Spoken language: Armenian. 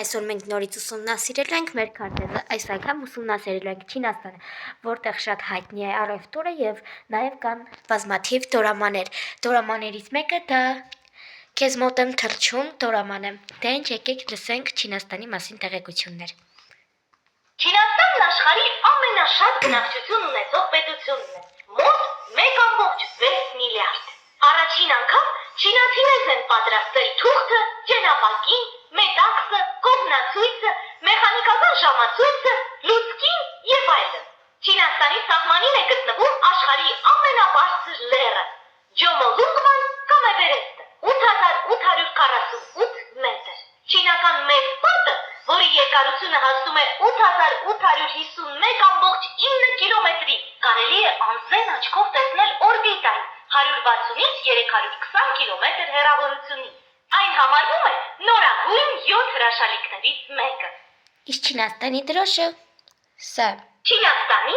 այսօր մենք նորից ուսումնասիրելու ենք մեր քարտեզը, այս անգամ ուսումնասիրելու ենք Չինաստանը, որտեղ շատ հայտնի է առևտուրը եւ նաեւ կան բազմաթիվ տորամաներ։ Տորամաներից մեկը դա քեզ մոտ եմ թռչում տորաման է։ Դե ինչ եկեք լսենք Չինաստանի մասին տեղեկություններ։ Չինաստանն աշխարհի ամենաշատ բնակչություն ունեցող պետությունն է, մոտ 1.6 միլիարդ։ Առաջին անգամ չինացիներն են պատրաստել թուղթը, ճենապակին, մետաքսը, կողմնացույցը, մեխանիկական ժամացույցը, լուցկին եւ այլն։ Չինաստանի սահմանին է գտնվում աշխարհի ամենաբարձր լեռը՝ Ջոմոլունգման կամ Էվերեստը, 8848 մետր։ Չինական մեծ պատը, որի երկարությունը հասնում է 8851.9 կիլոմետրի, կարելի է անզեն աչքով տեսնել օրբիտային 160-ից 320 կիլոմետր հեռավորությունից։ Այն համարվում է նորագույն 7 հրաշալիքներից մեկը։ Իսկ Չինաստանի դրոշը սա։ Չինաստանի